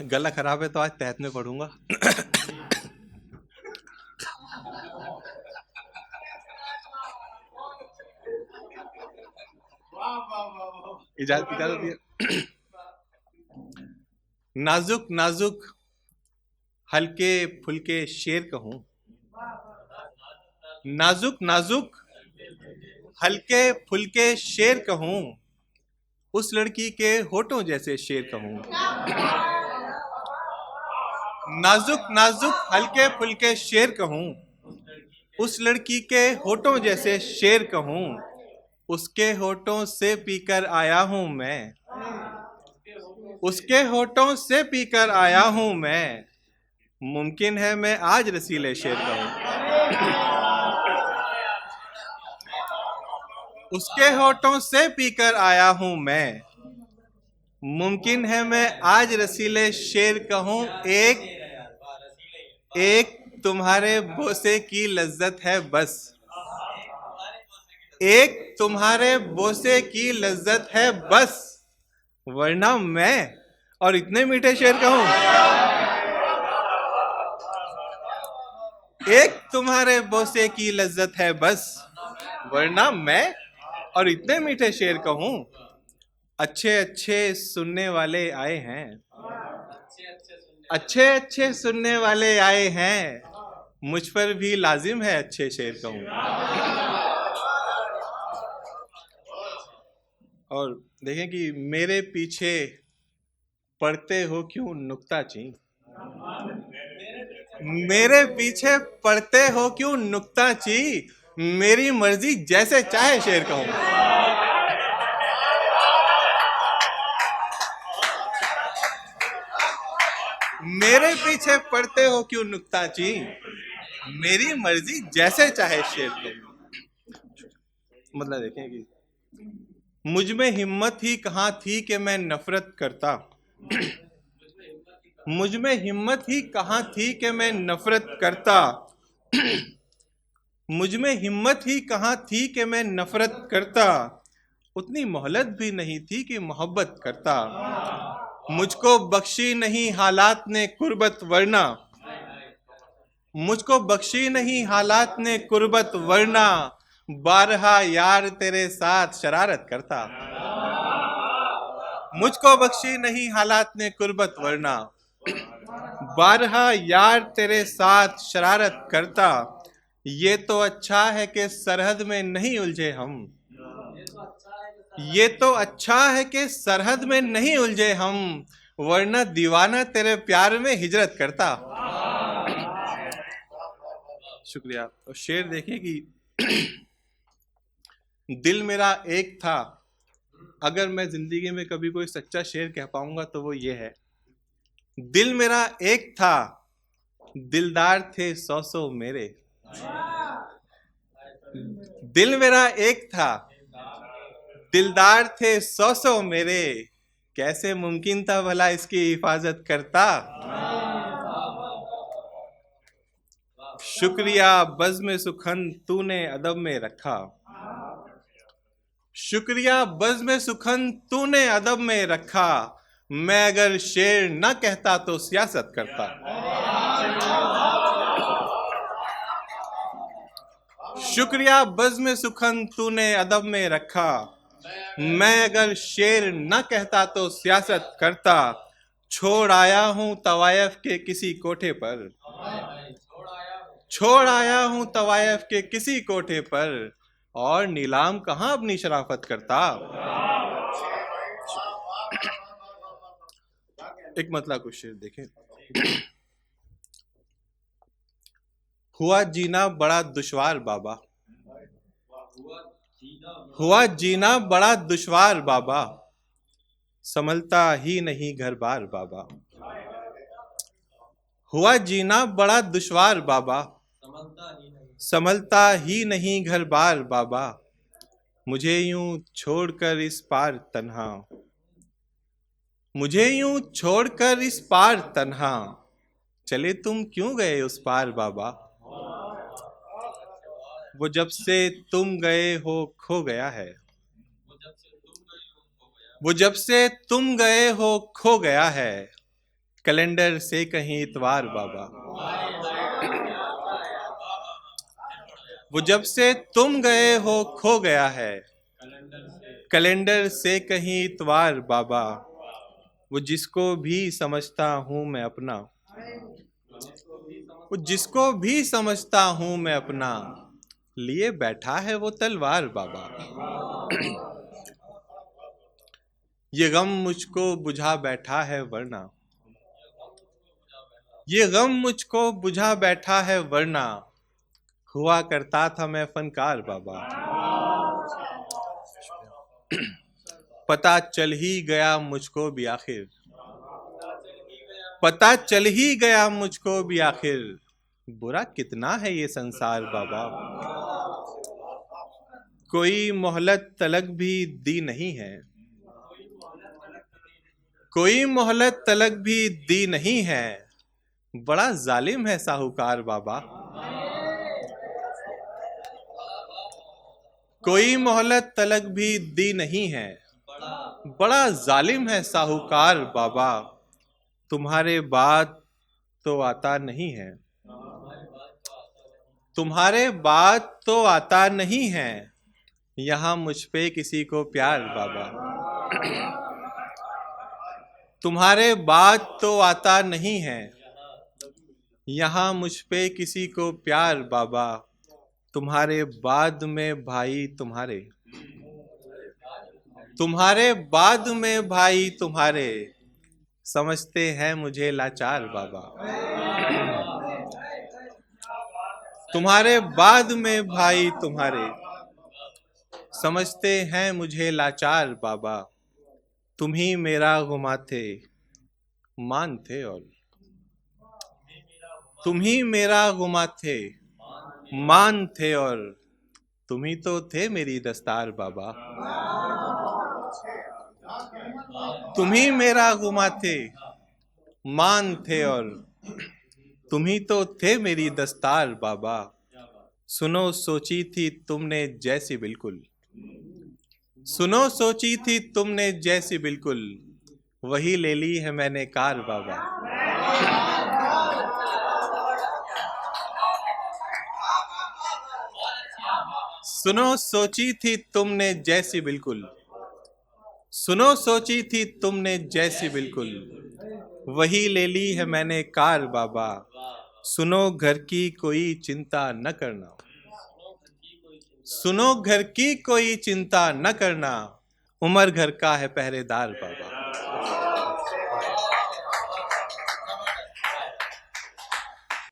गला खराब है तो आज तहत में पढ़ूंगा। इजाजत इजाजत दिए। नाजुक नाजुक हल्के फुल्के शेर कहूं, नाजुक नाजुक हल्के फुल्के शेर कहूं, उस लड़की के होठों जैसे शेर कहूं। नाजुक नाजुक हल्के फुल्के शेर कहूं, उस लड़की के होठों जैसे शेर कहूं। उसके होठों से पीकर आया हूं मैं, उसके होठों से पीकर आया हूं मैं। मुमकिन है मैं आज रसीले शेर कहूं। उसके होठों से पीकर आया हूं मैं, मुमकिन है मैं आज रसीले शेर कहूं। एक एक तुम्हारे बोसे की लज्जत है बस, एक तुम्हारे बोसे की लज्जत है बस, वरना मैं और इतने मीठे शेर कहूं। एक तुम्हारे बोसे की लज्जत है बस, वरना मैं और इतने मीठे शेर कहूं। अच्छे अच्छे सुनने वाले आए हैं, अच्छे अच्छे सुनने वाले आए हैं, मुझ पर भी लाजिम है अच्छे शेर कहूं। और देखें कि मेरे पीछे पढ़ते हो क्यों नुक्ताची, मेरे पीछे पढ़ते हो क्यों नुक्ताची, मेरी मर्जी जैसे चाहे शेर कहूं। मेरे पीछे पढ़ते हो क्यों नुक्ताची, मेरी मर्जी जैसे चाहे शेर कहूं। मतलब देखें कि मुझ में हिम्मत ही कहाँ थी कि मैं नफरत करता, मुझ में हिम्मत ही कहाँ थी कि मैं नफरत करता। मुझ में हिम्मत ही कहाँ थी कि मैं नफरत करता, उतनी मोहलत भी नहीं थी कि मोहब्बत करता। मुझको बख्शी नहीं हालात ने कुर्बत वरना, मुझको बख्शी नहीं हालात ने कुर्बत वरना, बारहा यार तेरे साथ शरारत करता। मुझको बख्शी नहीं हालात ने कुर्बत वरना, बारहा यार तेरे साथ शरारत करता। ये तो अच्छा है कि सरहद में नहीं उलझे हम, ये तो अच्छा है कि सरहद में नहीं उलझे हम, वरना दीवाना तेरे प्यार में हिजरत करता। शुक्रिया। और शेर देखें कि दिल मेरा एक था, अगर मैं जिंदगी में कभी कोई सच्चा शेर कह पाऊंगा तो वो ये है। दिल मेरा एक था, दिलदार थे सौ सौ मेरे, दिल मेरा एक था, दिलदार थे सौ सौ मेरे, कैसे मुमकिन था भला इसकी हिफाजत करता। शुक्रिया बज़्म सुखन तूने अदब में रखा, शुक्रिया बज़्म सुखन तूने अदब में रखा, मैं अगर शेर न कहता तो सियासत करता। शुक्रिया बज़्म सुखन तूने अदब में रखा, मैं अगर शेर न कहता तो सियासत करता। छोड़ आया हूं तवायफ के किसी कोठे पर, छोड़ आया हूं तवायफ के किसी कोठे पर, और नीलाम कहां अपनी शराफत करता। एक मतलब कुछ शेर देखें। हुआ जीना बड़ा दुश्वार बाबा, हुआ जीना बड़ा दुश्वार बाबा, संभलता ही नहीं घर बार बाबा। हुआ जीना बड़ा दुश्वार बाबा, संभलता ही नहीं घर बार बाबा, मुझे यूं छोड़कर इस पार तन्हा, मुझे यूं छोड़कर इस पार तन्हा, चले तुम क्यों गए उस पार बाबा। वो जब से तुम गए हो खो गया है, वो जब से तुम गए हो खो गया है, कैलेंडर से कहीं इतवार बाबा। वो जब से तुम गए हो खो गया है, कैलेंडर से कहीं इतवार बाबा। वो जिसको भी समझता हूँ मैं अपना, वो जिसको भी समझता हूँ मैं अपना, लिए बैठा है वो तलवार बाबा। ये गम मुझको बुझा बैठा है वरना, ये गम मुझको बुझा बैठा है वरना, हुआ करता था मैं फनकार बाबा। पता चल ही गया मुझको भी आखिर, पता चल ही गया मुझको भी आखिर, बुरा कितना है ये संसार बाबा। कोई मोहलत तलक भी दी नहीं है, कोई मोहलत तलक भी दी नहीं है, बड़ा जालिम है साहूकार बाबा। कोई मोहलत तलक भी दी नहीं है, बड़ा जालिम है साहूकार बाबा। तुम्हारे बात तो आता नहीं है, तुम्हारे बात तो आता नहीं है, यहाँ मुझ पे किसी को प्यार बाबा। तुम्हारे बात तो आता नहीं है, यहाँ मुझ पे किसी को प्यार बाबा। तुम्हारे बाद में भाई तुम्हारे, तुम्हारे बाद में भाई तुम्हारे, समझते हैं मुझे लाचार बाबा। तुम्हारे बाद में भाई तुम्हारे, समझते हैं मुझे लाचार बाबा। तुम ही मेरा गुमा थे मान थे, और तुम ही मेरा गुमा थे मान थे, और तुम ही तो थे मेरी दस्तार बाबा। तुम ही मेरा गुमा थे मान थे, और तुम ही तो थे मेरी दस्तार बाबा। सुनो सोची थी तुमने जैसी बिल्कुल, सुनो सोची थी तुमने जैसी बिल्कुल, वही ले ली है मैंने कार बाबा। सुनो सोची थी तुमने जैसी बिल्कुल, सुनो सोची थी तुमने जैसी बिल्कुल, वही ले ली है मैंने कार बाबा। सुनो घर की कोई चिंता न करना, सुनो घर की कोई चिंता न करना, उमर घर का है पहरेदार बाबा।